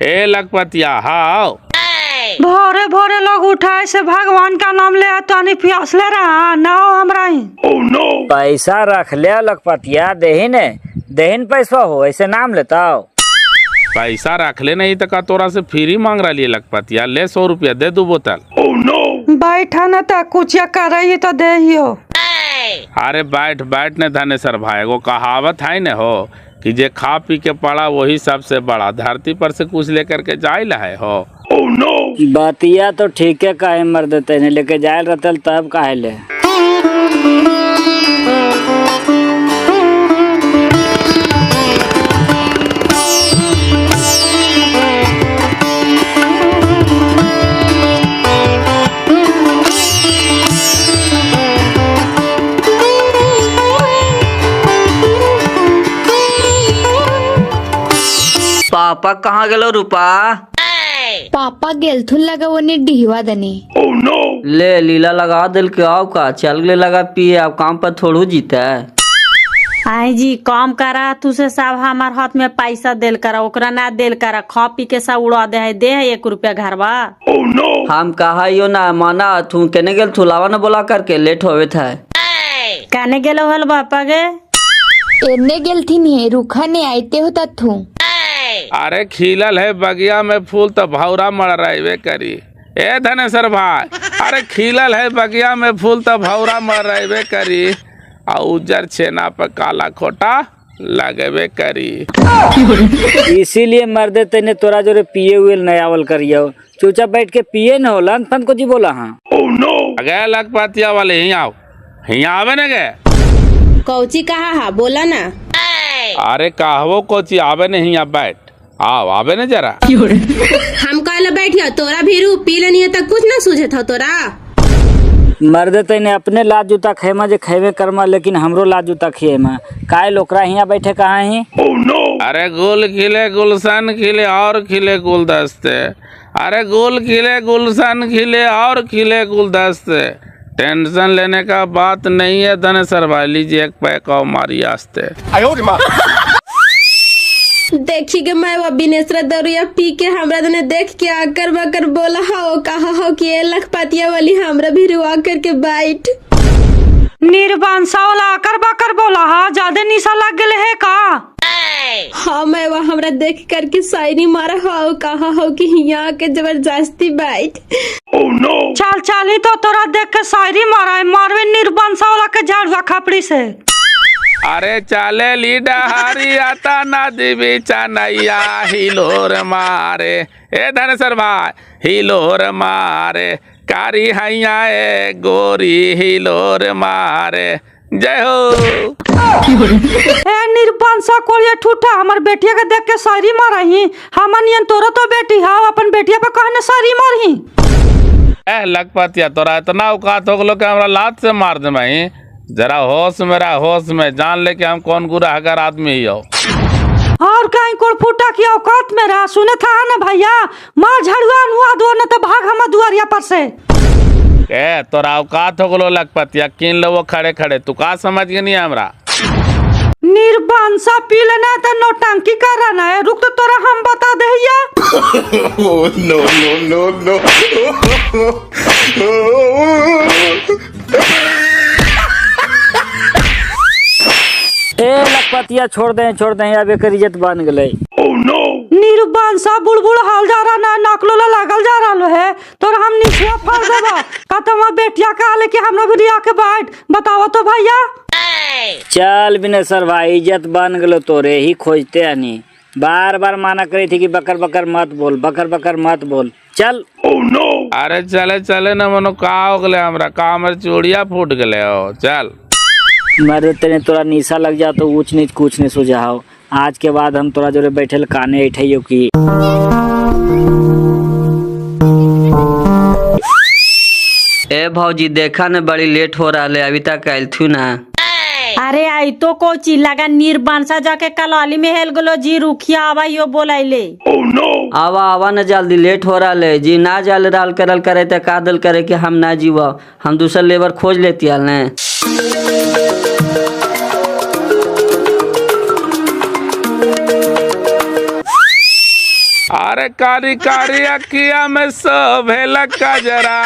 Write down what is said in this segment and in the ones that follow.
ए लखपतिया हाओ। भोरे भोरे लोग उठाए से भगवान का नाम ले तो प्यास ले रहा ना हो हमरा ही। पैसा रख ले लखपतिया, देहिन पैसा हो ऐसे नाम लेता हो। पैसा रख ले नहीं तो का तोरा से फ्री मांग रहा है लखपतिया, ले 100 रुपया दे 2 बोतल। बैठा न तो कुछ कर रही तो दे ही हो। अरे बैठ बैठ ने धनेसर भाई, एगो कहावत है न हो कि जे खा पी के पड़ा वही सबसे बड़ा, धरती पर से कुछ लेकर के जाए है हो। बतिया तो ठीक है, काहे मर देते ने लेके जाए रहते तब काहे ले। पापा कहाँ गेलो रूपा? पापा गेलथुन लगा वो ने डिहवा दने। ले लीला लगा दिल के आओ का चल गए लगा पिए, अब काम पर थोड़ू जीता है। आई जी काम करा तुसे सब हमार हाथ में पैसा देल करा, ओकरा ना देल करा, खा पी के सब उड़ा दे है, दे है 1 रुपया घरवा। हम कहा यो ना माना तू केने गेल थुलावा न बोला करके लेट होवे था। कहने गेलो हल बापा गे एने गेलथी नहीं रुखा ने आते होता थू। अरे खिलल है बगिया में फूल तो भौरा मर रहे करी। ए धनेसर भाई, अरे खिलल है बगिया में फूल तो भौरा मर रहे करी, और उजर छेना पर काला खोटा लगेबे करी। इसीलिए मर देते ने तोरा जोरे पिए हुए नयावल करियो, चुपचाप बैठ के पिए न होला तन को जी बोला। हाँ अगे लखपतिया वाले ही आओ, ही आवे न गे। कौची कहा हा बोला ना। अरे कहवो कोची आवे नहीं, अब बैठ आओ आवे न जरा। हम कहला बैठिया तोरा भी रू पी लेनी तक कुछ ना सूझे था तोरा। मर देते ने अपने लाज जूता खेमा जे खेवे करमा, लेकिन हमरो लाज जूता खेमा काहे लोकरा हिया बैठे कहाँ ही। अरे गुल खिले गुलशन खिले और खिले गुलदस्ते, अरे गुल खिले गुलशन खिले और खिले गुलदस्ते। टेंशन लेने का बात नहीं है धनेसर भाई, लीजिए 1 पैक और मारी आस्ते। देखी के मैं वो बिनेसरा दरुया पी के हमरा दने देख के आकर बकर बोला हो कहा हो कि ये लखपतिया वाली हमरा भी रुआ करके बैठ। निर्बांसा वाला आकर बकर बोला हा, ज्यादा निशा लग गए है का। हाँ मैं वो हमरा देख करके शायरी मारा हो कहा हो कि यहाँ के जबरदस्ती बैठ। चल चल ही तो तोरा देख के शायरी मारा है, मारवे निर्बांसा वाला के झाड़वा खापड़ी से। अरे चाले लीडा हारी आता ना दिवी चानैया हिलोर मारे। ए धनेसर भाई हिलोर मारे, कारी हैया ए गोरी हिलोर मारे, जय हो। ए निर्बांसा कोरिया ठूठा, हमार बेटिया के देख के शायरी मारा ही, हमन यन तोरा तो बेटी हा, अपन बेटिया पे कहने शायरी मारही। ए लखपतिया तोरा इतना औकात हो गलो कि हमरा लात से मार दे। मैं जरा होश मेरा होश में जान ले कि हम कौन गुनाहगार आदमी ही हो। और कहीं कोई फूटा की औकात में रहा सुने था ना भैया, मार झड़ुआ नुआ दो न तो भाग हम दुआरिया पर से। ए तोरा औकात हो गलो लखपतिया, किन लो वो खड़े खड़े, तू का समझ के नहीं हमरा। निर्बांसा पी लेना तो नौटंकी कर रहा है, रुक तो तोरा हम बता दहिया। नो नो नो ए लखपतिया छोड़ दे अब एकर इज्जत बन गई। निर्बांसा बुलबुल हाल जा रहा ना, नकलो लागल जा रहा है, तो हम नीचे फाड़ देबा का तुम बेटिया का ले कि हम भी रिया के बैठ बताओ तो भैया। चल बिनेसर भाई इज्जत बन गलो तोरे ही खोजते आनी, बार बार माना करी थी कि बकर बकर मत बोल, बकर बकर मत बोल, चल। अरे चले चले न मनो का हो गले हमरा, का हमर चूड़िया फूट गले हो, चल। मरे तेने तोरा निशा लग जा तो ऊंच नीच कुछ नहीं सुझाओ, आज के बाद हम तोरा जोरे बैठे काने ऐठियो की। ए भौजी देखा न बड़ी लेट हो रहा है, अभी तक आयल थू ना। अरे आई तो कोची लगा निर्बांसा जाके कलाली में हेल गलो जी, रुखिया आवा यो बोलाइले। आवा आवा न जल्दी लेट हो रहा है जी, ना जाल डाल करल करे तो का दल करे कि हम ना जीवा, हम दूसरा लेबर खोज लेती हाल ने। अरे कारी कारी अखिया में शोभेला कजरा,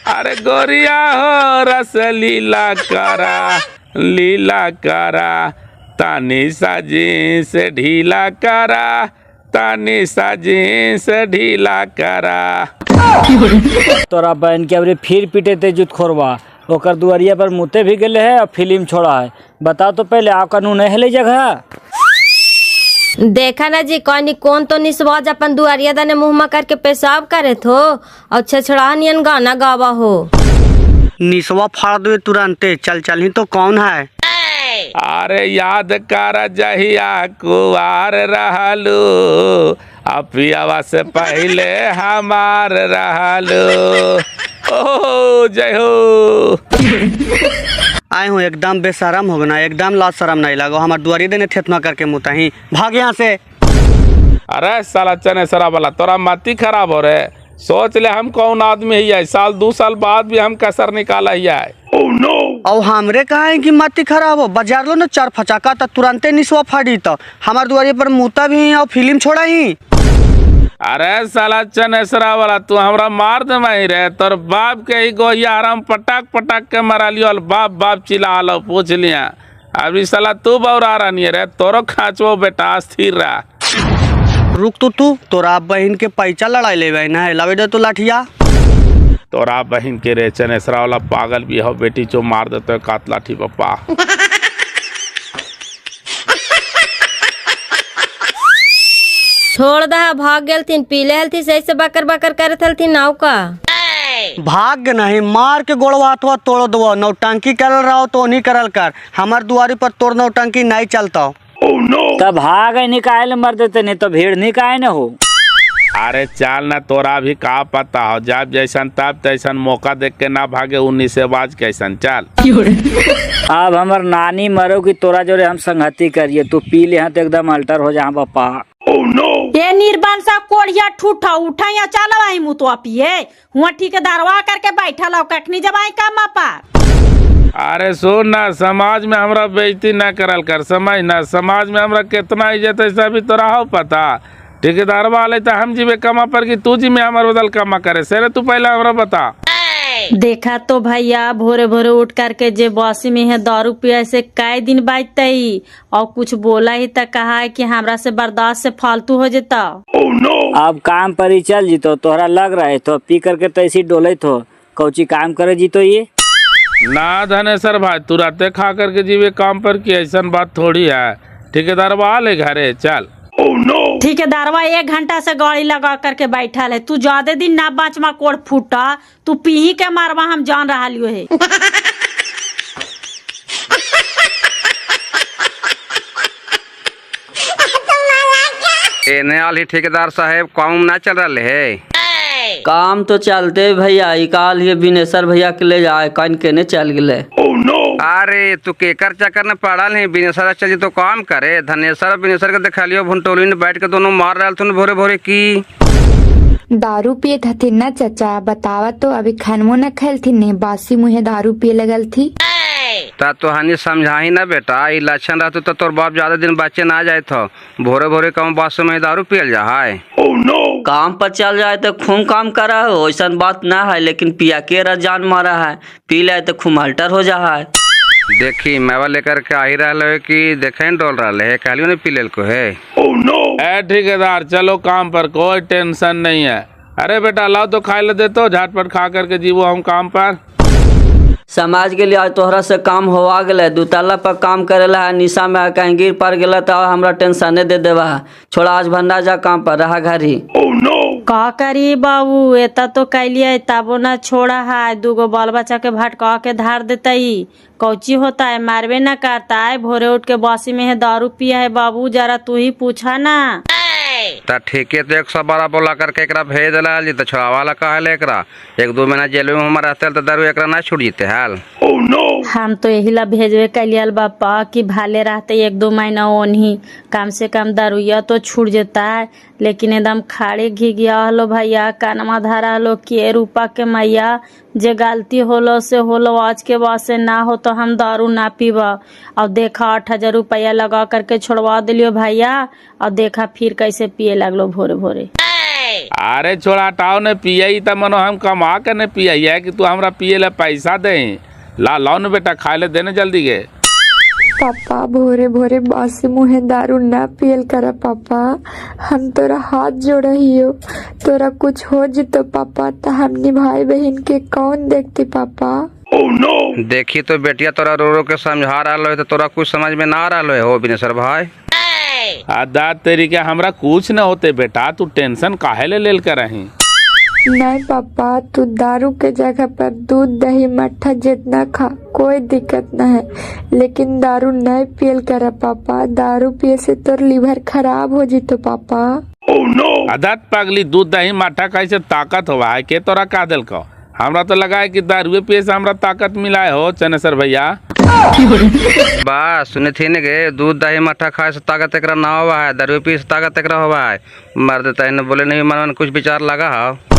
अरे गोरिया हो रस लीला करा तानी साजी से ढीला करा, तानी साजी से ढीला करा। तोरा बहन के अबरे फिर पीटे ते जुत खोरवा, ओकर दुआरिया पर मुते भी गेले है और फिल्म छोड़ा है। बताओ तो पहले आ कानून है ले जगह। देखा ना जी कौन तो निस्वाज अपन दुआरिया दाने मुँह करके पेशाब करे थो और छछड़ा नियन गाना गावा हो। निसवा फाड़ दे तुरंते, चल ही तो कौन है? अरे याद कर जहिया कुवार रहलू, अपियावा से पहले हमार रहलू। ओ जय हो। आए हूँ एकदम बेशरम हो गना, एकदम लाज शरम नहीं लगो। हमारे दुआरी देने थेतमा करके मुता ही भाग यहाँ से। अरे साला चने सरा वाला तोरा माती खराब हो रहे। सोच ले हम कौन आदमी है, साल 2 साल बाद भी हम कसर निकाला ही है। और हमरे कहा है कि माती खराब हो, बाजार लो ना 4 फचाका तो तुरंते निसवा फाड़ी, तो हमारे दुआरी पर मुता भी और फिल्म छोड़ा ही। अरे साला चनेसरा वाला तू हमरा मार दे मही रे, तोर बाप के ही गोहिया हराम पटाक के मरा लियो। बाप चिल्ला लो पूछ लिया। अभी साला तू बौरा रही रे, तोरो खाचो बेटा स्थिर रहा। रुक तू तोरा बहन के पैसा लड़ाई ले ना है, लवे दे तू लाठिया। तोरा बहन के रे चनेसरा वाला पागल भी हो, बेटी चो मार देते कात लाठी पप्पा। छोड़ दा भाग गेल थीन, पीले हलती सही से बकर करत हलती नाव का। भाग नहीं, मार के गोड़वा हाथवा तोड़ दो। नौटंकी कर रहा तो नहीं करल कर, हमार दुआरी पर तोड़ नौटंकी नहीं चलता। तब भाग निकाल मर देते, नहीं तो भीड़ निकाय न हो। अरे चाल ना, तोरा भी का पता हो, जब जैसन तब तैसन, मौका देख के ना भागे 19 से बाज कैसन। चल अब हमार नानी मरो की तोरा जोरे हम संगति करिए, तू पी ले तो एकदम अल्टर हो जा पापा। ये निर्बान सा कोढ़िया ठूठा उठा या चला आई मुतवा पिए हुआ ठेकेदारवा करके बैठा लो कखनी जब आई काम पर। अरे सुन ना, समाज में हमरा बेइज्जती ना करल कर, समझ ना। समाज में हमरा कितना इज्जत है सब तोरा हो पता। ठेकेदार वाले तो हम जीवे कमा पर कि तू जी में हमारे बदल कमा करे से, तू पहले हमरा बता। देखा तो भैया भोरे भोरे उठ करके जे बॉसी में है दारू पिया से कई दिन बाजते ही और कुछ बोला ही तक कहा है कि हमरा से बर्दाश्त से फालतू हो जाता। अब काम पर ही चल जीतो, तोहरा लग रहा है तो पी करके तो ऐसी डोले तो कौची काम करे जीतो ये ना धनेसर भाई, तू राते खा करके जीवे काम पर की ऐसा बात थोड़ी है। ठेकेदार वाले घरे चल। ठेकेदारवा 1 घंटा से गाड़ी लगा करके बैठा है, तू ज्यादा दिन ना बाँचमा कोड़ फूटा, तू पीही के मारवा हम जान रहा लियो है। एने ठेकेदार साहेब काम ना चल रहा है। काम तो चलते भैया, इकाल ये बिनेसर भैया के ले जाए कन के ने चल गए। अरे तू केकर चक्कर न पड़ल है, बिनेसर चल तो काम करे। धनेसर बिनेसर के देखा लियो भुनटोली में बैठ के दोनों मार रहा थे भोरे भोरे की। दारू पिए थी ना चाचा, बतावा तो अभी खानमो न खेल थी ने, बासी मुहे दारू पिए लगल थी। ता तो हनी समझा ही ना बेटा, ये लक्षण रहते तो तोर बाप ज्यादा दिन बच्चे ना जाए थो। भोरे भोरे कम बासों में दारू पियल जा है। काम पर चल जाए तो खूब काम करा हो, ऐसा बात ना है, लेकिन पिया के जान मारा है, पी ले तो खूब अल्टर हो जा है। देखी मेवा लेकर के आ ही रहा है कि देखे डोल रहा है, कहलियो ने पी लेल को है। ए ठेकेदार चलो काम पर, कोई टेंशन नहीं है। अरे बेटा लाओ तो खाए ले देतो, झटपट खा करके जीवो हम काम पर। समाज के लिए आज तोहरा से काम होवा गए, 2 ताला पर काम करेला है, निशा में कहीं गिर पड़ गया तो हमरा टेंशन दे देवा। छोड़ा आज भंडा जा काम पर रहा घर ही। का करी बाबू, एता तो कैलिए तबो न छोड़ा है, 2 बाल बच्चा के भटका के धार देता कौची होता है, मारवे न करता है। भोरे उठ के बासी में है दारू पिया है बाबू, जरा तू ही पूछा ना। ता ठीके तो 112 बोला करके एकरा भेज दिला जी, तो छुड़ावाला कहले एकरा 1-2 महीना जेल में हमारा रहते तो दारू एकरा ना छूट जीते हाल। हम तो यही ला भेजवे कैलियल बापा कि भाले रहते 1-2 महीना ओनही, कम से कम दारुया तो छूट जाता है। लेकिन एकदम खाड़े घी गया हलो भैया, कानमा धारा हलो के रूपा के मैया, जे गलती होलो से होलो, आज के बाद से ना हो तो हम दारू ना पीवा। और देखा 8,000 रुपया लगा करके छोड़वा दिलियो भैया, और देखा फिर कैसे पिए लगलो भोरे भोरे। अरे छोड़ा हटाओ ने पियई त मनो हम कमा के ने पियई है कि तू हमरा पिए ला पैसा दे। ला लाओ न बेटा खाए ले देने जल्दी के। पापा भोरे भोरे बासी मुहे दारू ना पियल कर पापा, हम तोरा हाथ जोड़ियो। तोरा कुछ हो जितो पापा तो हमनी भाई बहन के कौन देखती पापा। देखी तो बेटिया तोरा रो रो के समझा रहा है तो तोरा कुछ समझ में ना आ रहा है हो बिनेसर भाई। आदा तेरी के हमरा कुछ न होते बेटा, तू टेंशन काहे ले लेल कर रही। नहीं पापा, तू दारू के जगह पर दूध दही मट्ठा जितना खा, कोई दिक्कत न है, लेकिन दारू नहीं पियल कर पापा। दारू पिए से तोर लीवर खराब हो जितो पापा। आदत पगली, दूध दही मट्ठा कैसे ताकत हुआ है के तोरा का दिल को। हमरा तो लगा है कि दारू पिए से हमरा ताकत मिला है हो चनेसर भैया। बस सुने थी ने गे, दूध दही मट्ठा खाए से ताकत एकरा ना हुआ है, दारू पी से ताकत एकरा हुआ है। मर देता है बोले नहीं मन में कुछ विचार लगा है।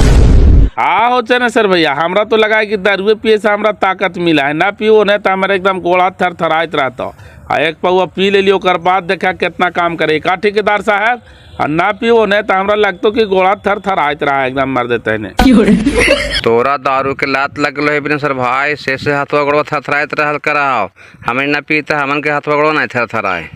हाँ हो चनेसर भैया, हमरा तो लगा है कि दारू पिए से हमरा ताकत मिला है। ना पियो नहीं तो हमारे एकदम गोड़ा थर थराइत रहता। एक पौआ पी ले लियो कर बाद देखा कितना काम करे का ठेकेदार साहब। और ना पियो नहीं तो हमरा लगता कि गोड़ा थर थराइत रहा एकदम मर देते हैं। तोरा दारू के लात लगल है बिनेसर भाई, से हाथवा गोड़वा थरथराइत रहल कराओ। हमें ना पीते हमन के हाथवा गोड़वा नहीं थरथराए।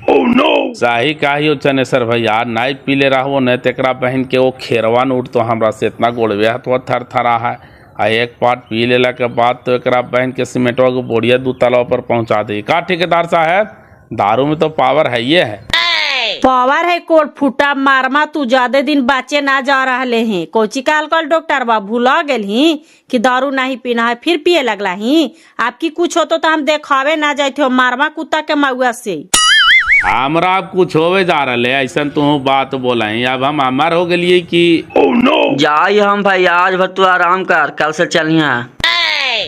सही कहियो चनेसर भैया, नहीं पीले रहो नहीं तेकरा बहन के वो खेरवा न उठ तो हमरा से इतना गोड़वे हाथवा थर थरा है। आ एक पाट पी लेला के बाद तो एकरा बहन के सीमेंटवा को बोड़िया 2 तलाव पर पहुंचा दी का ठेकेदार साहब। दारू में तो पावर है ये है। पावर है कोट फूटा मारमा, तू ज्यादा दिन बाचे ना जा रहे हैं। कोची का अल्कोहल डॉक्टर बा भूला गेल ही कि दारू नहीं पीना है फिर पिए लगला ही। आपकी कुछ हो तो हम देखावे ना जाते हो मारमा कुत्ता के मऊआ से। हमरा अब कुछ होवे जा रहा है ऐसा तू बात बोला ही। अब हम अमर हो गए कि जाई हम भाई, आज भर तू आराम कर, कल से चलिया।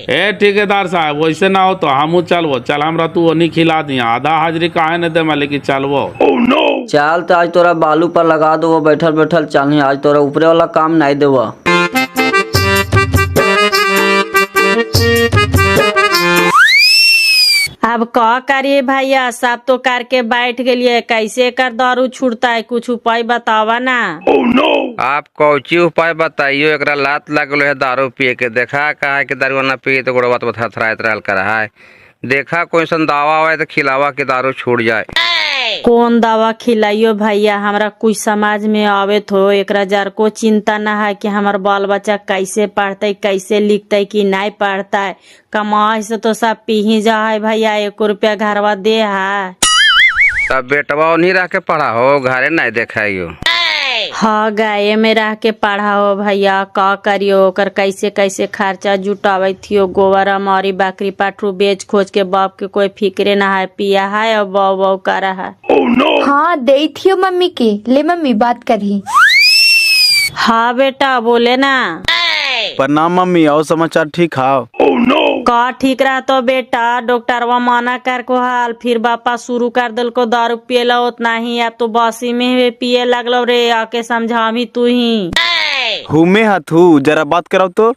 ए ठेकेदार साहब वैसे ना हो तो हमू चलबो। चल हमरा तू ओनी खिला दिया, आधा हाजिरी काहे न दे लेकिन चलबो। चल तो आज तोरा बालू पर लगा दो, बैठल बैठल चलिए। आज तोरा ऊपरे वाला काम नहीं देवा। अब का करिए भैया, सब तो करके बैठ गए, कैसे कर दारू छूटता है, कुछ उपाय बतावा ना। आप कौची उपाय बताइयो, एकरा लात लगल है दारू पिए के। देखा कहा कि दारू ना पिए तो गोड़वा तो थरथराइत रहल कर है। देखा कोई सन दावा आवे तो खिलावा कि दारू छूट जाए। कौन दवा खिलाइयो भैया, हमरा कुछ समझ में आवे तो। एकरा जार को चिंता न है कि हमार बाल बच्चा कैसे पढ़ते कैसे लिखते कि नहीं पढ़ता है। कमाई से तो सब पी ही जा है भैया, 1 रुपया घरवा दे है। तब बेटवा उन्हीं रह के पढ़ा हो, घरे नहीं देखाइयो। हाँ गाये में रह के पढ़ा हो भैया, का करियो ओकर कैसे कैसे खर्चा जुटावे थियो। गोबर हमारी बकरी पाठरू बेच खोज के बाप के कोई फिक्रे ना है, पिया है और बाव बाव करा है। हाँ दे थियो मम्मी के, ले मम्मी बात करी। हाँ बेटा बोले ना। प्रणाम मम्मी, और समाचार ठीक है? का ठीक रहा तो बेटा, डॉक्टरवा माना कर को हाल फिर बापा शुरू कर दिल को दारू पियला उतना ही। अब तो बासी में पिए लगलो रे, आके समझावी तू ही। हुमे हथू जरा बात कराओ तो।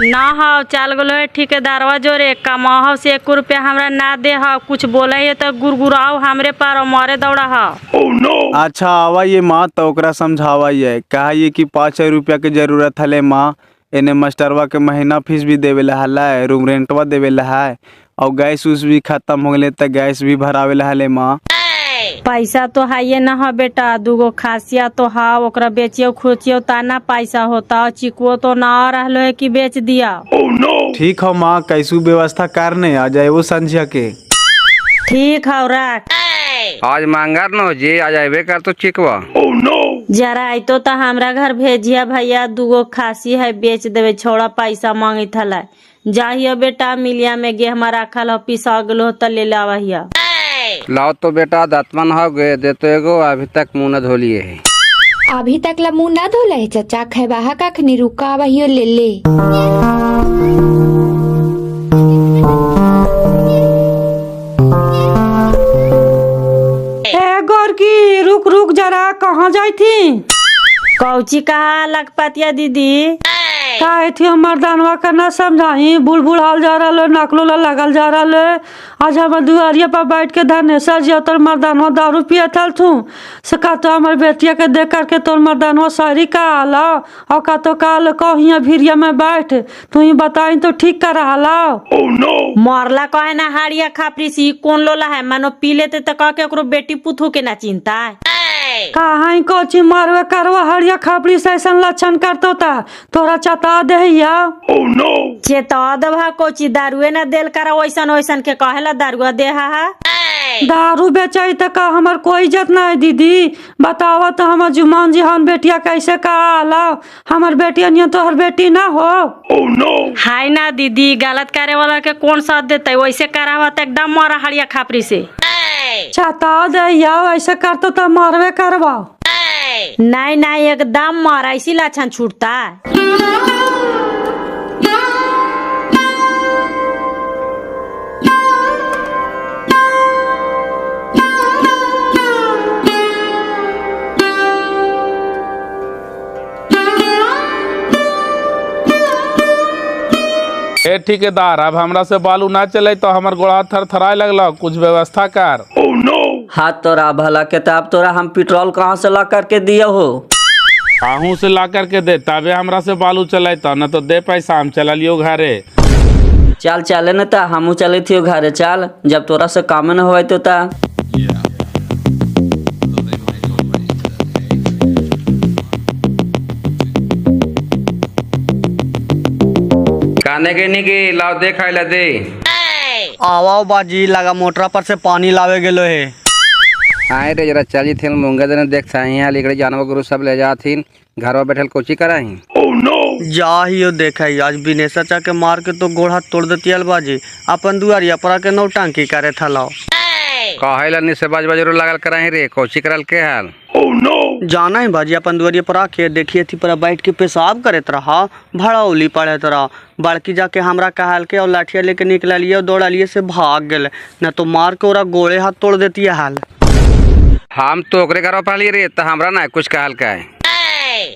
ना हो चल गलो है ठेकेदारवा जोरे, कमाओ से 1 रुपया हमरा ना दे हो। कुछ बोले है तो गुरगुराओ हमरे पर मारे दौड़ा हो। अच्छा आवा ये माँ तो ओकरा समझावा ये कहा ये कि 5 रुपया के जरूरत हले माँ। इन्हें मास्टरवा के महीना फीस भी देवेला है, रूम रेंटवा देवेला है, और गैस उस भी खत्म हो गए तो गैस भी भरावेला हले माँ। पैसा तो है ये ना हो बेटा, 2 खासिया तो हा, ओकरा बेचियो खोचियो ताना पैसा होता। चिकुओ तो ना रहलो है कि बेच दिया। ठीक हो माँ, कैसू व्यवस्था करने आ जाए वो संझिया के। ठीक है रख। आज मांगर न हो जी, आज आइबे कर तो चिकवा। जरा आई तो हमरा घर भेजिया भैया, 2 खासी है बेच देवे, छोड़ा पैसा मांगी थला। जाहियो बेटा मिलिया में गेहमा रखल हो, पिसा गलो तो ले लावहिया। लाओ तो बेटा दातमन हो गए दे तो एगो, अभी तक मुँह न धोलिए है। अभी तक ला मुँह ना धोला है चाचा, खेबाहा कखनी रुका वही ले ले। गोरकी रुक रुक जरा, कहाँ जाई थी? कौची कहा लखपतिया दीदी? काहे थी मर्दानवा का ना समझाई बुलबुल हाल जा रहा नकलो लगल जा रहा। आज हमार दुआरिया पर बैठ के धनेश्वर जी तोर मर्दानवा दारू पिया थल थू से का तो हमार बेटिया के देख करके तोर मर्दानवा सारी का आला और का तो काल कहिया भिरिया में बैठ तू ही बताई तो ठीक कर रहा। मरला कहे ना हाड़िया खापरी सी कौन लोला है मानो पी लेते तो कह के ओकरो बेटी पुतहू के ना चिंता है। कहाँ कोची मारवे करवा हड़िया खापड़ी से ऐसा लक्षण करतो ता तोरा चता देहिया। चेता दबा कोची दारुए ना देल करा वैसन वैसन के कहेला दारुआ देहा है। दारू बेचाई तो का हमार कोई इज्जत नहीं दीदी बतावा तो हमार जुमान जी हम बेटिया कैसे का आला हमार बेटिया नहीं तो हर बेटी ना हो। हाय ना दीदी गलत करे वाला के कौन साथ देते वैसे करावा तो एकदम मारा हड़िया खापरी से। चता देहिया ऐसे करतो तो मारवे करवा। नहीं नहीं एकदम मारा इसी लक्षण छूटता है। ए ठेकेदार अब हमरा से बालू ना चले तो हमर गोड़ा थर थराए लगल कुछ व्यवस्था कर। हाथ तोरा भला के ताब तोरा हम पेट्रोल कहाँ से ला करके दिया हो। आहू से ला करके दे तबे हमरा से बालू चले तो न तो दे पैसा हम चल लियो घरे। चल चले न ता हमू चले थियो घरे चल जब तोरा से काम न होए तो ता। काने के नहीं की लाओ दे खाइला दे। आवाओ बाजी लगा मोटरा पर से पानी लावे गेलो है। आए रे जरा चली थी मूंगे देने देख साई लिखड़े जानवर गुरु सब ले जाथीन घर बैठल कोची कराही। जा ही यो देखा आज बिनेशा चा के मार के तो गोड़ हाथ तोड़ देती बाजी अपन दुआरिया पर के नौटंकी करे थलाओ। कहेला निसे बाज बाजरो लागल कराही रे कोची करल के हाल। जाना है बाजी अपन दुआरिया पर आके देखिए थी पर बैठ के पेशाब करे रहा भड़ौली पड़े तरह बड़की जाके हमरा कहल के और लाठिया लेके निकल लिए दौड़ा लिए से भाग गए न तो मार के ओरा गोड़े हाथ तोड़ देती है हाल। हम तो ओकरे घर पाली रे त हमरा ना कुछ कहल का है।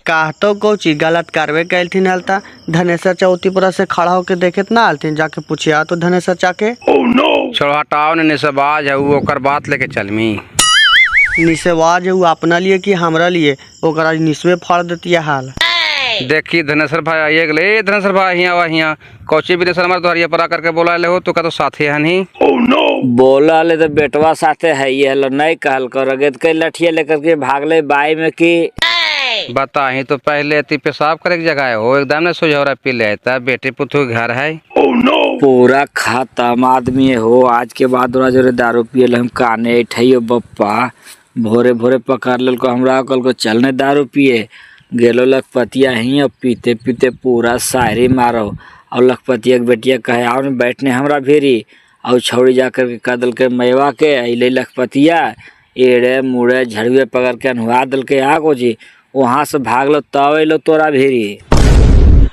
कहतो कोची गलत करवे कैल थी हलता धनेश्वर चौथी पर से खड़ा होके देखे ना हलथिन जाके पूछिया तो धनेश्वर चा के। छोड़ हटाओ ने निसबाज है वो ओकर बात लेके चलमी। निसेवाज है वो अपना लिए कि हमरा लिए ओकर आज निसवे फाड़ देती है हाल। देखी धनेश्वर भाई आइए गले धनेश्वर भाई हिया हिया कोची बिनेश्वर हमारे द्वारिया पर आकर के बोला ले हो तो का तो साथी है नहीं। बोला ले तो बेटवा साथे है ये लो नहीं कहल कर गए कई लठिया लेकर के भाग ले बाई में की। बताही तो पहले ती पेशाब करे की जगह हो एकदम ने सुझौरा पी ले बेटे पुतू घर है। पूरा खत्म आदमी हो आज के बाद जो दारू पियल हम काने ठइयो बप्पा भोरे भोरे पकड़ लेल को हमरा कल को चलने दारू पिए गेलो लखपतिया ही अब पीते पीते पूरा शायरी मारो और लखपतिया के बेटिया कहे आओ न बैठने हमरा भेरी और छौड़ी जाकर के कदल के मैवा के अले लखपतिया एड़े मुड़े झड़ुए पकड़ के अनुहा दल के आगो जी वहाँ से भाग लो तब अलो तोरा भेरी।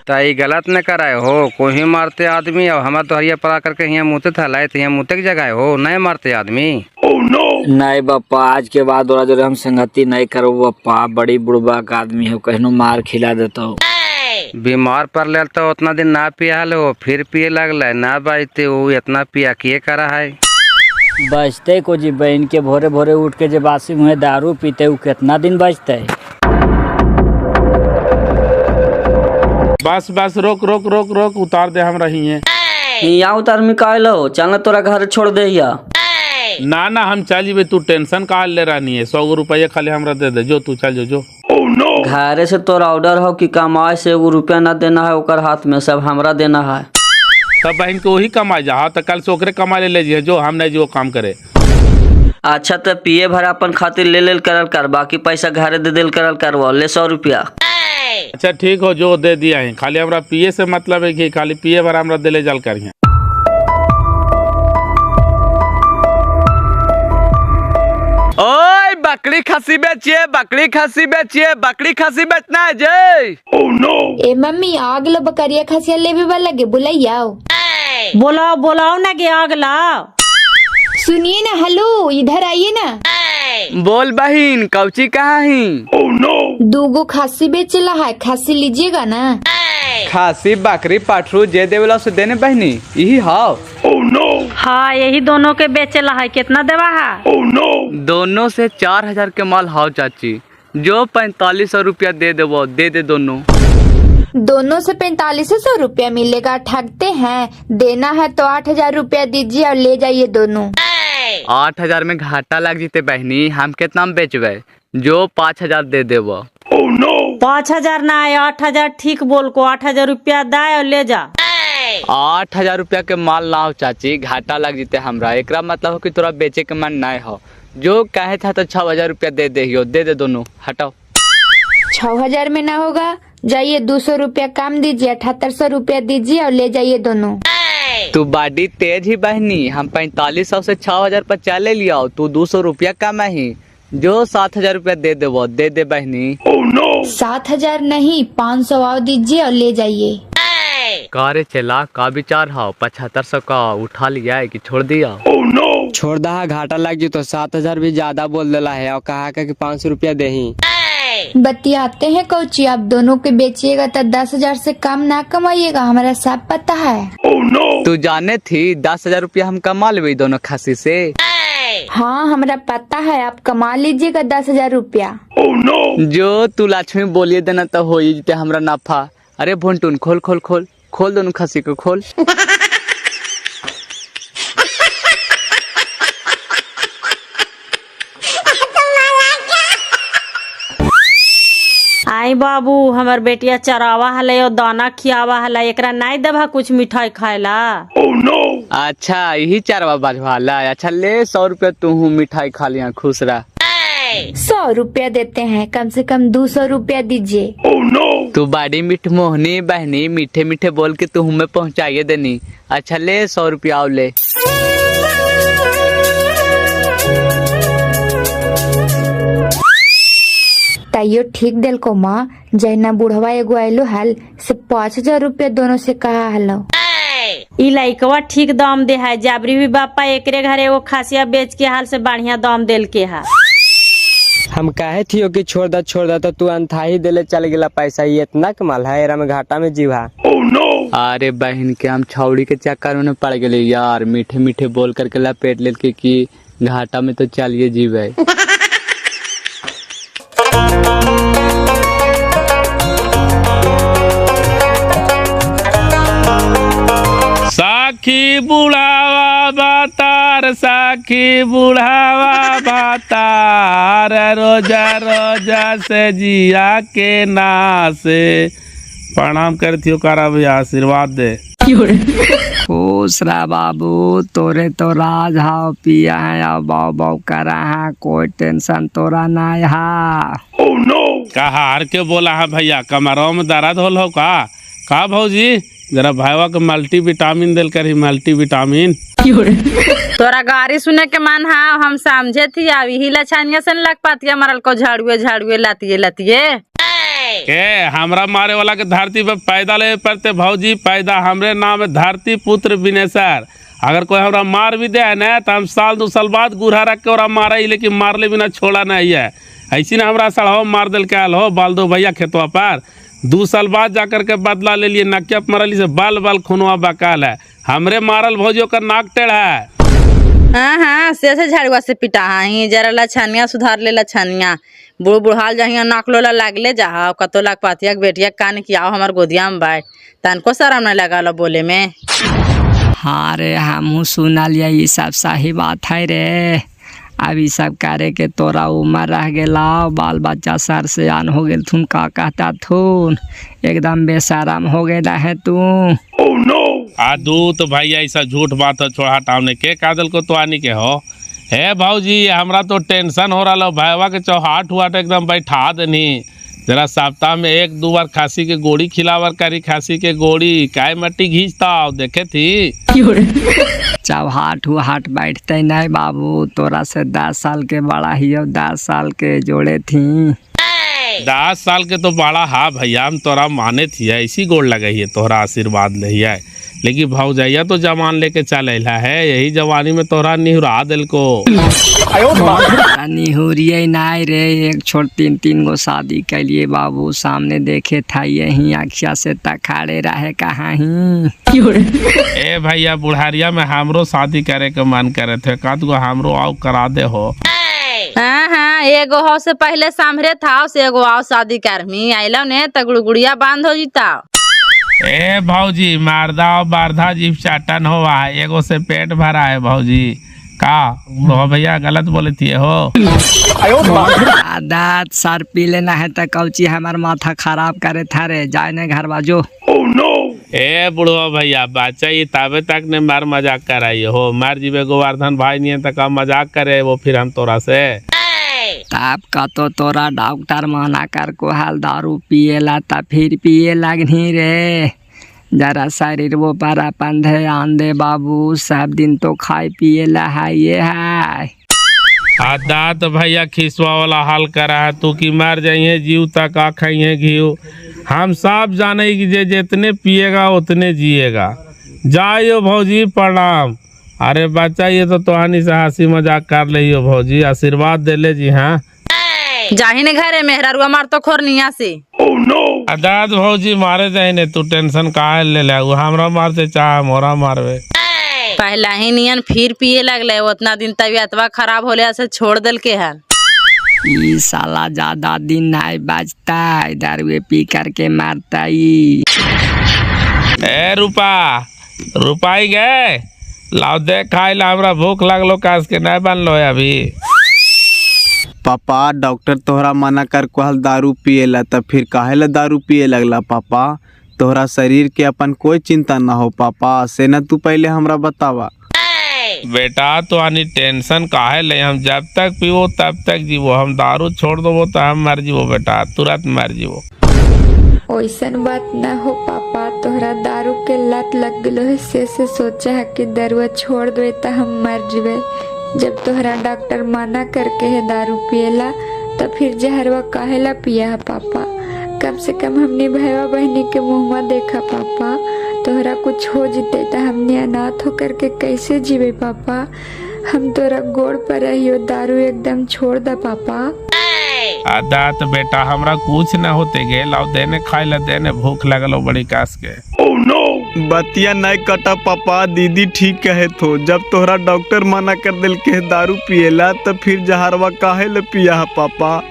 ताई गलत न कराए हो कोई मारते आदमी और हमारे तो हरिया पड़ा करके यहाँ मुँहते था लाए थे यहाँ मुँहते की जगह हो नहीं मारते आदमी। नहीं बप्पा आज के बाद जो हम संगति नहीं करो बप्पा बड़ी बुढ़बा का आदमी हो कहनो मार खिला देता हो। बीमार पर ले तो उतना दिन ना पिया लो फिर पिए लगल ना बचते वो इतना पिया किए करा है। बचते को जी बहन के भोरे भोरे उठ के जब बासी मुँह दारू पीते वो कितना दिन बचते। बस बस रोक रोक रोक रोक उतार दे हम रही है। यहाँ उतार मिकाइल हो चलना तोरा घर छोड़ दे या। ना ना हम चल तू टेंशन कहा ले रही है 100 रुपया खाली हमरा दे दे जो तू चल जो। घरे से तोरा ऑर्डर हो कि कमाए से 1 रुपया ना देना है ओकर हाथ में सब हमरा देना है। तब बहन को वही कमा जा तो कल से ओकरे कमा ले जी जो हम नहीं जो काम करे। अच्छा तो पिए भर अपन खातिर ले लेल करल कर बाकी पैसा घरे दे दिल करल करवा ले 100 रुपया। अच्छा ठीक हो जो दे दिया है खाली हमरा पिए से मतलब है कि खाली पिए भर हमरा दिले जल करिए। ओए बकरी खसी बेचिए बकरी खसी बेचिए बकरी खसी बेचना है जय। ए मम्मी आगलो बकरिया खसिया लेवे वाला गे बुलाइयाओ। बोलाओ बोलाओ ना गे अगला। सुनिए ना हेलो इधर आइए ना। बोल बहन कौची कहाँ ही। 2 खासी बेचला है खासी लीजिएगा ना। खासी बकरी पठरू जे देवेला से देने बहनी यही हाव। हाँ यही दोनों के बेचेला है, कितना देवा है? दोनों से 4000 के माल हाव चाची, जो 4500 रुपया दे देवो दे दे दोनों। दोनों से 4500 रुपया मिलेगा, ठगते हैं। देना है तो 8000 रुपया दीजिए और ले जाइए दोनों। 8000 में घाटा लग जीते बहनी, हम कितना में बेचबे? जो 5000 दे देवो। 5000 ना है 8000, ठीक बोल को 8000 रुपया दाए और ले जा। 8000 रुपया के माल ना हो चाची, घाटा लग जीते हमरा। एकरा मतलब हो कि तोरा बेचे के मन नहीं हो। जो कहे था तो 6000 रुपया दे दे दोनों, हटाओ। 6000 में ना होगा, जाइए 200 रुपया कम दीजिए, 7800 रुपया दीजिए और ले जाइए दोनों। तू बाडी तेज ही बहनी, हम 4500 से 6000 पर चले लिया, तू 200 रुपया कम ही। जो 7000 रुपया दे दे बहनी। 7000 नहीं 500 और दीजिए और ले जाइए। कारे चला का विचार हो? 7500 का उठा लिया है कि छोड़ दिया? छोड़ दहा, घाटा लग जी तो 7000 भी ज्यादा बोल देला है और कहा कि 500 रुपया दे ही। बतियाते हैं कोची, आप दोनों के बेचिएगा तो 10,000 से कम ना कमाइएगा, हमारा सब पता है। तू जाने थी 10,000 रुपया हम कमा लेवे दोनों खासी से। हाँ हमारा पता है, आप कमा लीजिएगा 10,000 रुपया। जो तू लक्ष्मी बोलिए देना तो हो ही जीते हमरा नाफा। अरे भुंटुन खोल खोल खोल खोल दोनों खासी को खोल। आई बाबू हमर बेटिया चरावा हले और दाना खियावा हले, एकरा नहीं देबा कुछ मिठाई खाएला। अच्छा यही चारवा बाजवाला। अच्छा ले 100 रुपया तू मिठाई खा लिया, खुश रह। 100 रुपया देते हैं, कम से कम 200 रुपया दीजिए। तू बड़ी मीठ मोहनी बहनी, मीठे मीठे बोल के तू हमें पहुँचाइए देनी। अच्छा ले 100 रुपया ले। ताइयो ठीक दिल को माँ, जैना बुढ़वा एगो आयलो हल से 5000 रुपया दोनों से कहा हलो। ई लइकवा ठीक दाम दे है, जाबरी भी बापा एकरे घरे वो खासिया बेच के हाल से बढ़िया दाम देल के है। हम कहे थी कि छोड़ दा तो तू अनथाही देले चल गेला पैसा, ये इतना कमाल है, एरा में घाटा में जीवा। अरे बहन के हम छौड़ी के चक्कर में पड़ गए यार, मीठे मीठे बोल करके लपेट ले कि घाटा में तो चलिए जीवे। साखी बुढ़ावा बातार, साखी बुढ़ावा बातार, रोजा रोजा से जिया के नासे। प्रणाम करती हो कारा भैया, आशीर्वाद दे। खुश रहा बाबू, तोरे तो राज हाव पिया है और बाव बाव करा है, कोई टेंशन तोरा नहीं है। कहार के बोला है भैया, कमरों में दर्द होल हो का भौजी? जरा भाईवा के मल्टी विटामिन दिल कर, मल्टी विटामिन। तोरा गाड़ी सुने के मन है, हम समझे थी अब यही लछानिया से लग पाती मरल को झाड़ुए लातिए। के हमरा मारे वाला के धरती पे पैदा ले पड़ते भौजी, पैदा हमरे नाम है धरती पुत्र विनेशर। अगर कोई हमरा मार भी दे ना तो हम 2 साल बाद गुरहा रख के और मारा ही, लेकिन मारले बिना छोड़ा नहीं है। ऐसी ना हमरा सड़हो मार दिल के आल हो बाल दो भैया खेतवा पर, 2 साल बाद जाकर के बदला ले लिए, नकिया मरली से बाल खुनवा बकाल है। हमरे मारल भौजियों का नाक टेढ़ है। हाँ से झाड़ुआ से पिटा ही, जरा लछनिया सुधार ले, लछनिया बुढ़ाल जहिया नाक लोला लागले जा कतो लाग पातिया बेटिया कान की आओ हमार गोदिया में बैठ, तनको शर्म नहीं लगा लो बोले में। हाँ रे हमहू सुना लिया, ये सब सही बात है रे। अब ये सब करे के तोरा उम्र रह गेला, बाल बच्चा सर से आन हो गेल थून, का कहता थून एकदम बेशरम हो गया है तू। आदू तो भाई ऐसा झूठ बात है, छोड़ा हटावने के कादल को तो आने के हो। हे भाऊजी हमरा तो टेंशन हो रहा, भाईवा के चौहाट हुआ एकदम बैठा देनी। जरा सप्ताह में 1-2 बार खांसी के गोड़ी खिलावर करी, खांसी के गोड़ी काय मट्टी घींचता देखे थी। चौहाट हुआट बैठते नहीं बाबू, तोरा से 10 साल के बड़ा ही 10 साल के जोड़े थी। 10 साल के तो बड़ा हा भैया, हम तोरा माने थी ऐसी गोड़ लगे है, तोहरा आशीर्वाद ले, लेकिन भौजैया तो जवान लेके चल अला है, यही जवानी में तोहरा निहुरा दिल को। निहुरिये नाय रे, एक छोड़ 3 गो शादी के लिए बाबू सामने देखे था, यही अखिया से तखाड़े रहे कहाँ ही। ए भैया बुढ़ारिया में हमरो शादी करे के मन करे थे, काद गो हमरो आओ करा दे हो। हाँ एगो हो से पहले सामरे था से एगो आओ शादी करमी आइलो ने तगड़ुगुड़िया बांध हो जीता। ए भौजी मारदा और बारधा जीव चाटन हो, एगो से पेट भरा है भौजी का हो भैया, गलत बोले थी हो। दांत सर पी लेना है तो कौची हमार माथा खराब करे था रे, जाए ने घर बाजो। ए बुढ़वा भैया बच्चा ये ताबे तक ने मार मजाक कराई हो, मार जीवे गोवर्धन भाई नहीं तक मजाक करे वो फिर हम तोरा से। तब का तो तोरा डॉक्टर मना कर को हाल दारू पिएला ता फिर पिए लगनी रे, जरा शरीर वो पर अपन ध्यान दे बाबू, सब दिन तो खाए पिएला है ये है। दांत भैया खिसवा वाला हाल करा है तू की मार जाइए जीव तक आ खाइए घीव, हम सब जाने कि जे जितने पिएगा उतने जिएगा। जाइयो भौजी प्रणाम। अरे बच्चा ये तो तोहानी से हंसी मजाक कर ले भौजी, आशीर्वाद दे ले जी। हाँ जाही ने घरे मेहरा मार तो खोरनिया से। दाद भौजी मारे जाइने, तू टेंशन काहे ले ले, हमरा मारते चाहे मोरा मारवे। पहला ही नियन फिर पिए लगले, उतना दिन तबियतवा खराब होले से छोड़ दिल के है। ई साला ज्यादा दिन नहीं बचता, दारू पी करके मारता। ए रुपाई गए लाओ दे खाई ला, हमरा भूख लगलो कास के नहीं बनलो है अभी। पापा डॉक्टर तोहरा मना कर कहल दारू पिएला, तब फिर काहे ला दारू पिए लगला पापा? तोहरा शरीर के अपन कोई चिंता ना हो पापा, से न तू पहले हमरा बतावा। बेटा तो आनी टेंशन काहे ले, हम जब तक पीवो तब तक जीवो, हम दारू छोड़ दो तो हम मर जीवो बेटा, तुरंत मर जीवो। ओइसन बात ना हो पापा, तोहरा दारू के लत लग गलो है, से सोचा है कि दारू छोड़ दे तो हम मर जीवे। जब तोहरा डॉक्टर मना करके है दारू पिएला, तो फिर जहरवा काहेला पिया है पापा? कम से कम हमने भाईवा बहनी के मुँह में देखा पापा, तोहरा कुछ हो जिते तो हमने अनाथ होकर के कैसे जीवे पापा? हम तोरा गोड़ पर रहियो, दारू एकदम छोड़ दा पापा। दात बेटा हमरा कुछ न होते गे, लाओ देने खाई ला देने, भूख लगलो बड़ी कास के। बतिया नहीं कटा पापा, दीदी ठीक कहे तो, जब तोहरा डॉक्टर मना कर दिल के दारू पिएला तो फिर जहरवा काहे ले पिया है पापा?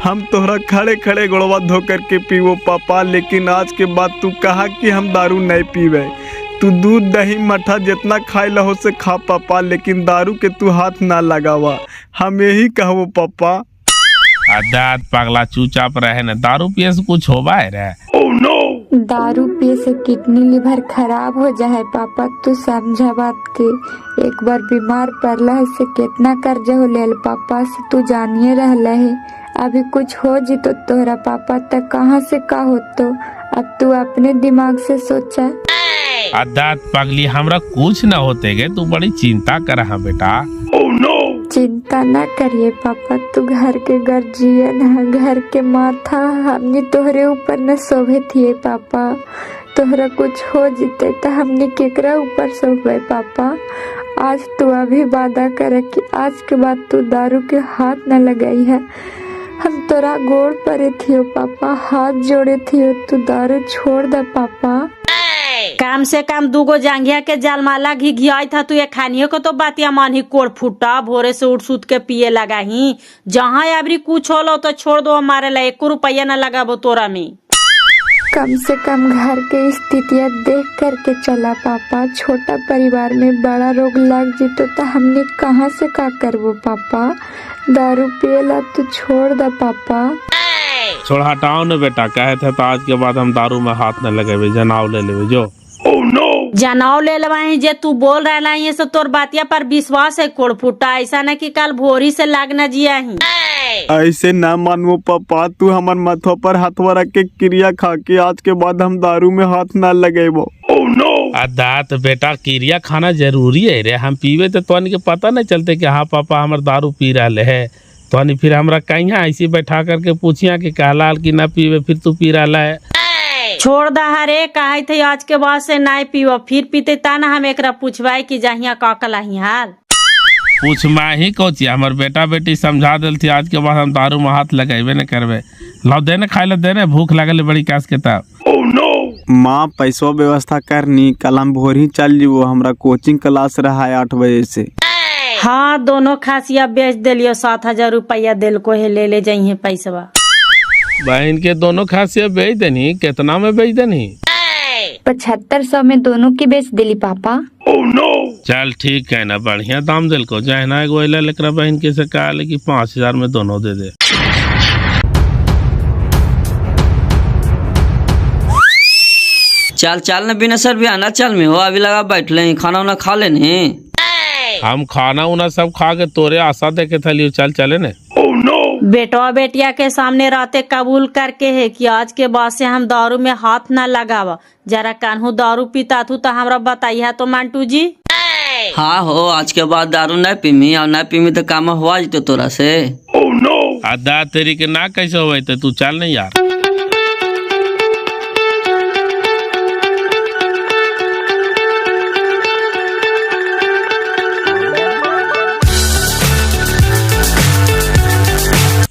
हम तोहरा खड़े खड़े गोड़वा धो करके पीवो पापा, लेकिन आज के बाद तू कहा कि हम दारू नहीं पीवे। तू दूध दही मठा जितना खाए ला हो से खा पापा, लेकिन दारू के तू हाथ ना लगावा, हम यही कहबो पापा। दात पगला चुपचाप रहे न, दारू पिए से कुछ होबा है रे? दारू पिए से किडनी लिवर खराब हो जाए पापा, तू समझा बात के। एक बार बीमार पड़ला है से कितना कर्जा हो लेल पापा, से तू जानिए रहला है। अभी कुछ हो जी तो तोहरा पापा तक कहाँ से का हो, तो अब तू अपने दिमाग से सोचा। दात पगली हमरा कुछ न होते गे, तू बड़ी चिंता कर रहा बेटा। चिंता ना करिए पापा, तू घर के गर्जियन है, घर के माथा, हमने तोहरे ऊपर न सोभे थिए पापा। तोहरा कुछ हो जीते तो हमने केकरा ऊपर सोभे पापा? आज तू अभी वादा करे कि आज के बाद तू दारू के हाथ न लगाई है। हम तोरा गोड़ परे थियो पापा, हाथ जोड़े थियो, तू दारू छोड़ दे पापा। काम से कम 2 गो जांघिया के जलमाला घी घियाई था, तू ये खानियों को तो बातिया मानी कोड़ फूटा, भोरे से उठ सुत के पिए लगा ही। जहाँ अबरी कुछ होलो तो छोड़ दो, हमारे ला 1 रुपया न लगाबो तोरा में। कम से कम घर के स्थितियाँ देख करके चला पापा, छोटा परिवार में बड़ा रोग लग जीतो तो हमने कहाँ से का करबो पापा? दारू पिएला तू छोड़ दे पापा। छोड़ हटाओ न बेटा, कहे थे तो आज के बाद हम दारू में हाथ न लगे, जनाव ले लेवे जो। जनाव ले लेवाई, जे तू बोल रहा है से तोर बातिया पर विश्वास है कोड़ फूटा, ऐसा न कि कल भोरी से लागना जिया ही। ऐसे ना मानो पापा, तू हमार माथा पर हाथवा रख के क्रिया खा के आज के बाद हम दारू में हाथ ना लगेबो। दात बेटा क्रिया खाना जरूरी है रे, हम पीवे तो तोन के पता नहीं चलते कि हाँ पापा हमार दारू पी रहे है, तो नहीं फिर हमरा कहीं ऐसी बैठा करके पूछिया कि कहला कि ना पीवे फिर तू पी रहा है। छोड़ दा हरे कहे थे आज के बाद से नहीं पीवा, फिर पीते ता ना हम एकरा पूछवाई कि जहिया का कलाही हाल। पूछ माही कोची हमर बेटा बेटी समझा दिल थी आज के बाद हम दारू में हाथ लगाइबे न करबे। लाओ देने खाए ला देने, भूख लगल बड़ी कास के तब। माँ पैसों व्यवस्था करनी, कल हम भोर ही चल जीवो, हमरा कोचिंग क्लास रहा है 8 बजे से। हाँ दोनों खासिया बेच दिलियो, 7,000 रुपया दिल को है, ले जाइए पैसवा। बहन के दोनों खासिया बेच देनी, कितना में बेच देनी? 7500 में दोनों की बेच दिली पापा। चल ठीक है ना, बढ़िया दाम दिल को जाए ना। एगो लेकरा बहन के से कहा कि 5,000 में दोनों दे दे। चल चल न बिना सर भी आना चल में हो, अभी लगा बैठ ले, खाना वाना खा लेने। हम खाना उना सब खा के तोरे आशा देखे थली, चल चले ने। बेटवा बेटिया के सामने रहते कबूल करके है कि आज के बाद से हम दारू में हाथ ना लगावा। जरा कान्हू दारू पीता तू तो हमरा बताइया तो मंटू जी। हाँ हो, आज के बाद दारू नहीं पीमी, और नहीं पीमी तो काम हुआ जी तोरा से। अदा तेरी के ना कैसे हो तू चल नहीं यार।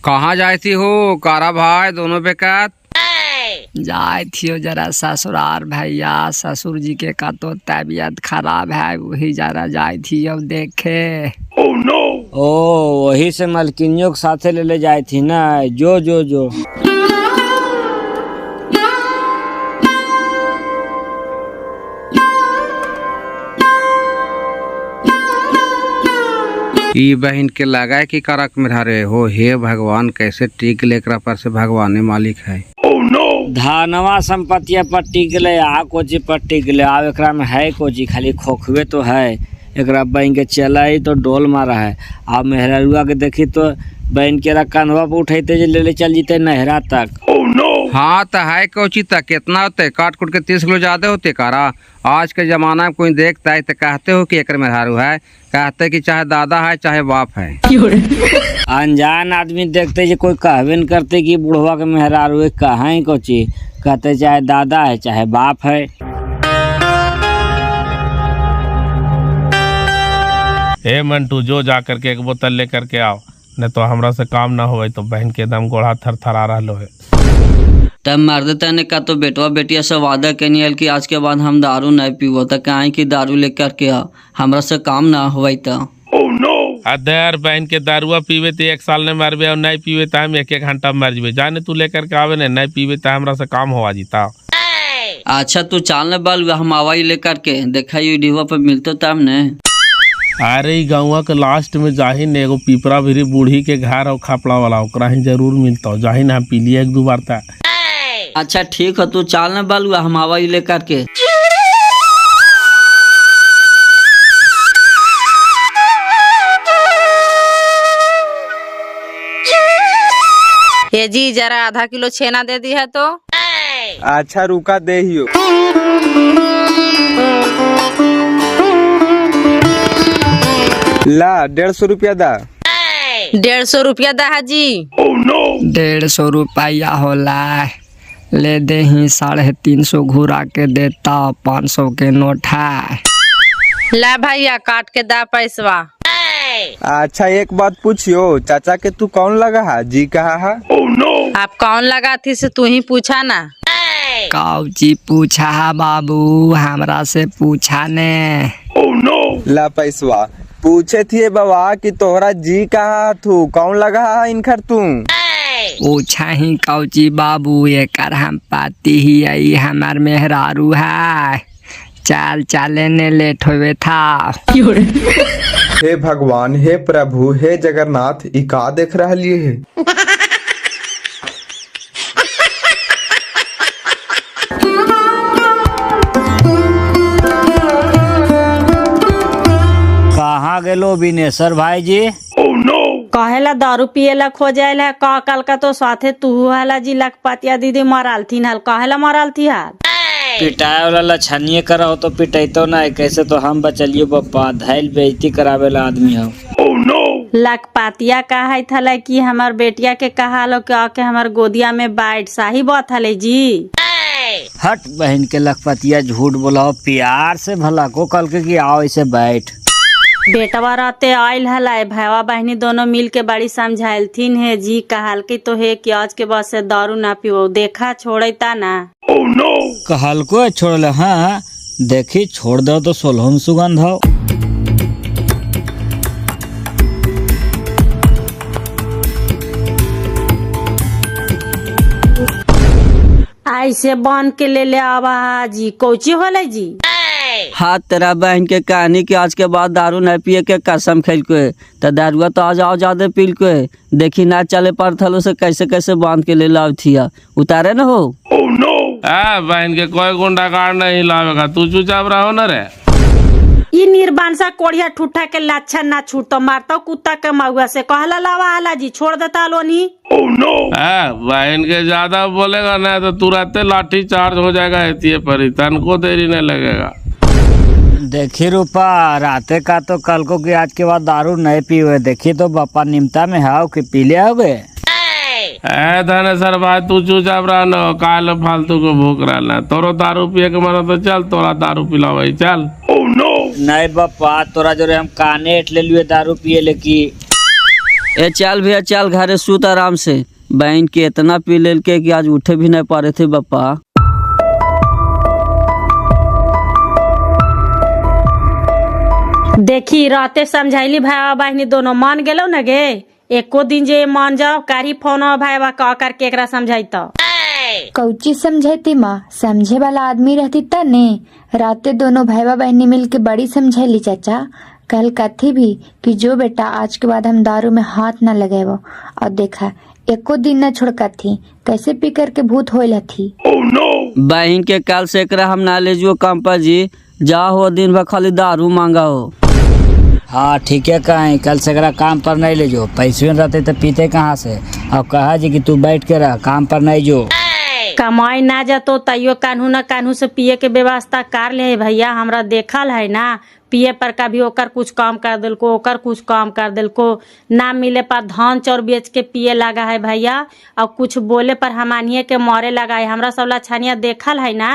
कहाँ जाए थी हो कारा भाई दोनों बेकात? जाए थी जरा ससुराल भैया, ससुर जी के का तो तबीयत खराब है, वही जरा जाए थी अब देखे। ओ वही से मलकिनियों के साथे ले जाए थी ना, जो जो जो। ई बहन के लगा कि करक में रे हो, हे भगवान कैसे टिक लेकरा पर से भगवान मालिक है। धानवा संपत्तिया पर टिकले, आ कोची पर टिकले, अब एकरा में है कोची, खाली खोखवे तो है। एकरा बहन के चला ही तो डोल मारा है। अब मेहरुआ के देखी तो बहन के कन्हवा पर उठेते जे ले चल जीते नहरा तक। हाँ तो है कोची तक कितना होते, काट कुट के 30 किलो ज्यादा होते कारा। आज के जमाना में कोई देखता है तो कहते हो कि एक मेहरारू है, कहते कि चाहे दादा है चाहे बाप है। अनजान आदमी देखते जे कोई कहवे न करते कि बुढ़वा के मेहरारू है, कहाँ ही कोची, कहते चाहे दादा है चाहे बाप है। ए मंटू जो जा करके एक बोतल लेकर के आओ, नहीं तो हमरा से काम ना होवे तो बहन के दम गोड़ा थर थरा रहा है। तब मर्द तने का तो बेटवा बेटिया से वादा कनियल कि आज के बाद हम दारू नहीं पीबो, तो कहीं की दारू लेकर के आ, हमरा से काम ना होई तो। अदर बहन के दारुआ पीवे तो 1 साल ने मरबे, और नहीं पीवे तो हम 1-1 घंटा मर जबे। जाने तू लेकर के आवे नहीं पीवे तो हमरा से काम होवा जीता। अच्छा तू चाल न बाल, हम आवाई लेकर के देखा वीडियो पर मिलते तब ने। अरे गाँव के लास्ट में जाही ने एगो पीपरा भिरी बूढ़ी के घर और खापड़ा वाला, ओकरा ही जरूर मिलता, जाही ना हम पी लिया 1-2 बार तक। अच्छा ठीक है, तू चाल न बालू, हम आवाई लेकर के। ये जी जरा आधा किलो छेना दे दी है तो। अच्छा रुका दे हियो। ला 150 रुपया दा। 150 रुपया दा है जी। 150 रुपया होला, ले दे ही 350 घुरा के देता, 500 के नोट है। ला भैया काट के दा पैसवा। अच्छा एक बात पूछियो, चाचा के तू कौन लगा है, जी कहा है? आप कौन लगा थी से तू ही पूछा ना। काउची पूछा है बाबू, हमरा से पूछा ने। ला पैसवा पूछे थी बाबा कि तोहरा जी कहा तू कौन लगा है इनखर तू। पूछा ही काउची बाबू, एकर हम पाती ही आई हमार मेहरारू है, चाल चाले ने लेट होवे था। हे भगवान, हे प्रभु, हे जगन्नाथ, ई का देख रहा लिए है? कहाँ गेलो बिनेश्वर भाई जी? कहेला दारू पियला खो जाएला, का कल का तो साथे तू हला जी लखपतिया दीदी मराल थी हाल, कहेला मराल थी हाल। पिटाए वाला लछनिए करा हो तो पिटाई तो ना, कैसे तो हम बचलियो पप्पा, धैल बेइज्जती करावे ला आदमी हो। लखपातिया कहा थले कि हमार बेटिया के कहा लो कि आके हमार गोदिया में बैठ सही बात हले जी। हट बहन के लखपतिया, झूठ बोलाओ, प्यार से भला को कल के कि आओ इसे बैठ। बेटवा रहते आयल हलाय, भाईवा बहनी दोनों मिल के बड़ी समझाइलथिन है जी, कहल के तो है कि आज के बाद से दारू ना पियो, देखा छोड़ता ना। कहल को छोड़ल, हाँ देखी छोड़ दो तो 16 सुगंध हो। ऐसे बांध के ले आवा जी, कोची होले जी। हाँ तेरा बहन के कहानी कि आज के बाद दारू नहीं पिए के कसम खेल के, तो दारुआ तो आज आओ ज्यादा पील के देखी ना चले पर थलो से कैसे कैसे बांध के ले लाव थिया, उतारे न हो। बहन के कोई गुंडा गाड़ नहीं लावेगा, तू चुपचाप रहो न रे। ई निर्बांसा कोड़िया ठूठा के लाछा ना छूटो, मारता कुत्ता के महुआ से कहला लावा हला जी, छोड़ देता लोनी। बहन के ज्यादा बोलेगा ना तो तुरंत लाठी चार्ज हो जाएगा, एतिये पर तन को देरी नहीं लगेगा। देखी रूपा, राते का तो कल को कि आज के बाद दारू नहीं पी हुए, देखी तो बापा निमता में हाउ कि पी ले होगे। धनेश्वर भाई तू चुपचाप रह न, काल फालतू को भूख रहा, तोरो दारू पिए के मन तो चल तोरा दारू पिला भाई चल। नहीं बापा, तोरा जो हम काने एट ले लिए दारू पिए लेकी। ए चल भैया चल घरे सूत आराम से, बहन के इतना पी लेल के कि आज उठे भी नहीं पा रहे थे बापा। देखी राते समझाइली भाई बहनी दोनों मान गेलो न गे, एको दिन जे मान जाओ कारी फोन भाई कह कर केकरा समझाइता। कौची समझाती माँ, समझे वाला आदमी रहती तब ने। राते दोनों भाईवा बहनी मिल के बड़ी समझैली चाचा, कल कथी भी कि जो बेटा आज के बाद हम दारू में हाथ न लगाएबो, और देखा एको दिन न छोड़का थी, कैसे पी करके भूत होइल थी। बहन के कल से एकरा हम ना ले जो काम पर जी, जा हो दिन भर खाली दारू मांगा हो। हाँ ठीक है, कहीं कल से अगर काम पर नहीं ले जो, पैसे रहते तो पीते कहाँ से। अब कहा जी कि तू बैठ के रह, काम पर नहीं जो। कमाई ना जातो तैयो कानू न कानू से पिए के व्यवस्था कर ले भैया, हमरा देखल है ना, पिए पर कभी ओकर कुछ काम कर दिलको, ओकर कुछ काम कर दिलको, ना मिले पर धान चाउर बेच के पिए लगा है भैया, और कुछ बोले पर हमानिए के मारे लगा है, हमरा सब लछनिया देखल है ना।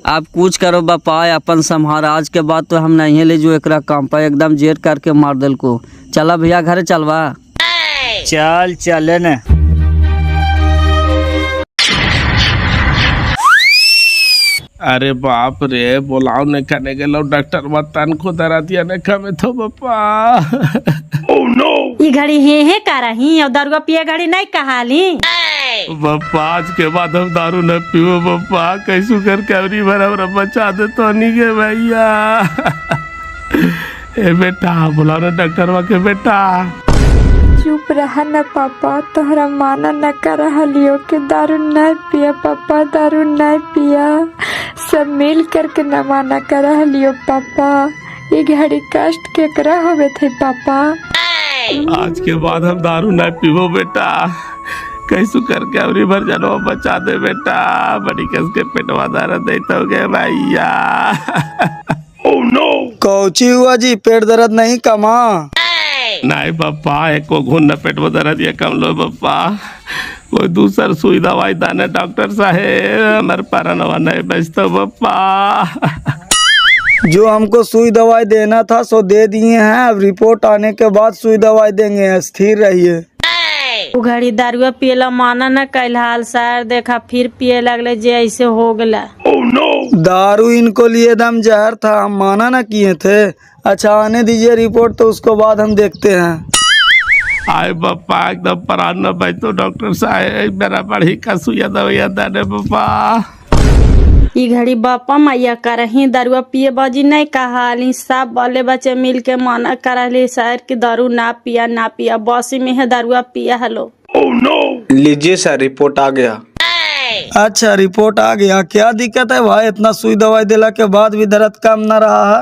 आप कुछ करो बापा, अपन संभार, आज के बाद तो हम नहीं ले जो एकरा काम पर, एकदम जेर करके मार दिल को। चला भैया घरे चलवा। चल चले न। अरे बाप रे, बोलाओ ने खाने गेलो डॉक्टर मतन को दरा दिया ने खमे तो बापा। ई घड़ी हे करही, और दारू पिए घड़ी नहीं कहाली। बापा आज के बाद हम दारू न पीओ बापा, कैसू करके अवरी भर हमरा बचा दे तो नहीं के भैया। ए बेटा बुलाओ ना डॉक्टरवा के बेटा। चुप रहा न पापा, तोहरा माना न कर लियो कि दारू न पिया पापा, दारू न पिया, सब मिल करके न माना कर लियो पापा, ये घड़ी कष्ट केकरा होवे थे पापा। आज के बाद हम दारू न पीबो बेटा, कैसू करके अवरी भर जनवा बचा दे बेटा, बड़ी कस के पेटवा दर्द देते गे भैया। कौची हुआ जी, पेट दर्द नहीं कमा? नहीं पापा, एको घुन न पेट में दर्द ये कम लो पापा, कोई दूसर सुई दवाई दाने डॉक्टर साहेब, हमारे परनवा नहीं बचता पापा। जो हमको सुई दवाई देना था सो दे दिए हैं, अब रिपोर्ट आने के बाद सुई दवाई देंगे, स्थिर रहिए। घड़ी दारुआ पियला माना न कैल हाल सर, देखा फिर पिए लगले जे ऐसे हो गला। दारू इनको लिए दम जहर था, हम माना न किए थे। अच्छा आने दीजिए रिपोर्ट, तो उसको बाद हम देखते हैं। आए पापा एकदम प्राण न बचतो डॉक्टर साहेब, मेरा बड़ी का सुइया दवाइया दाने पापा। ई घड़ी बापा मैया करही दारुआ पिए बाजी नहीं कहाली, सब बाले बच्चे मिल के माना करली सर कि दारू ना पिया, बसी में है दारुआ पिया। हेलो लीजिए सर, रिपोर्ट आ गया। अच्छा रिपोर्ट आ गया, क्या दिक्कत है भाई, इतना सुई दवाई दिला के बाद भी दर्द कम न रहा है?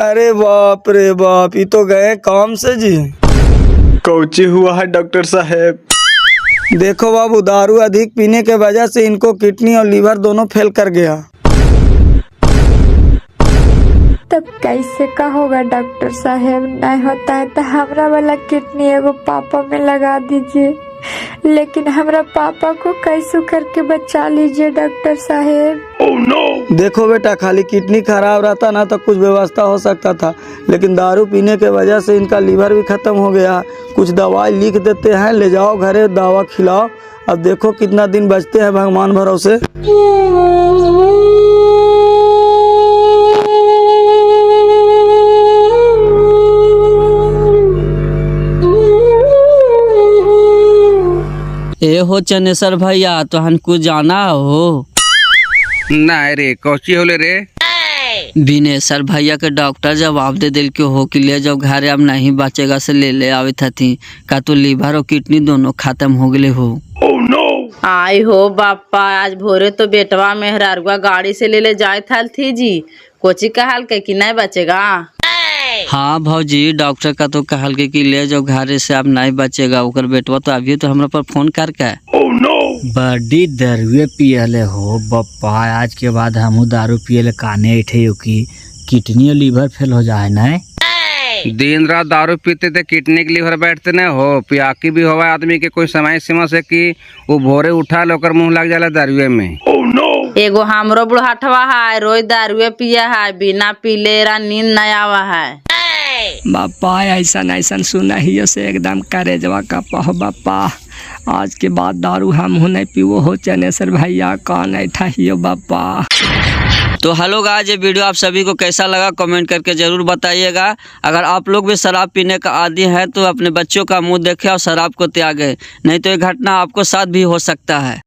अरे बाप रे बाप, ये तो गए काम से जी। कौची हुआ है डॉक्टर साहेब? देखो बाबू, दारू अधिक पीने के वजह से इनको किडनी और लीवर दोनों फेल कर गया। तब कैसे का होगा डॉक्टर साहब? नहीं होता है तो हमरा वाला किडनी एगो पापा में लगा दीजिए, लेकिन हमरा पापा को कैसे करके बचा लीजिए डॉक्टर साहब। देखो बेटा, खाली किडनी खराब रहता ना तो कुछ व्यवस्था हो सकता था, लेकिन दारू पीने के वजह से इनका लीवर भी खत्म हो गया। कुछ दवाई लिख देते हैं, ले जाओ घरे, दवा खिलाओ। अब देखो कितना दिन बचते हैं भगवान भरोसे। ए हो चनेसर भैया, तोहन कुछ जाना हो? नहीं रे, कौची होले रे? बिनेसर भैया के डॉक्टर जवाब दे दिल के हो कि ले जाओ घरे, अब नहीं बचेगा से ले आवे थी। का तो लीवर और किडनी दोनों खत्म हो गए हो। आई हो बापा, आज भोरे तो बेटवा मेहरारुआ गाड़ी से ले जाए थी जी। कोची कहल के कि नहीं बचेगा? हाँ भौजी, डॉक्टर का तो कहल के कि ले जाओ घरे से, अब नहीं बचेगा। ओकर बेटवा तो अभी तो हमरा पर फोन करके बड़ी दारुए पियले हो बप्पा, आज के बाद हमू दारू पियले काने उठे की किडनी और लीवर फेल हो जाए ना। दिन रात दारू पीते थे, किडनी के लीवर बैठते न हो, पियाकी भी होगा आदमी के कोई समय सीमा से कि वो भोरे उठा लोकर मुंह लग जाला दारुए में। एगो हमरो बुढ़ाटवा है, रोज दारुए पिया है, बिना पीले नींद नहीं आवा है। बापा ऐसा ऐसा सुना ही से एकदम करेजवा का पहो बापा, आज के बाद दारू हम नहीं पीवो हो चनेसर भैया, कौन ऐठा हियो बापा। तो हेलो गाइस, ये वीडियो आप सभी को कैसा लगा कमेंट करके जरूर बताइएगा। अगर आप लोग भी शराब पीने का आदी हैं तो अपने बच्चों का मुंह देखें और शराब को त्यागें, नहीं तो ये घटना आपको साथ भी हो सकता है।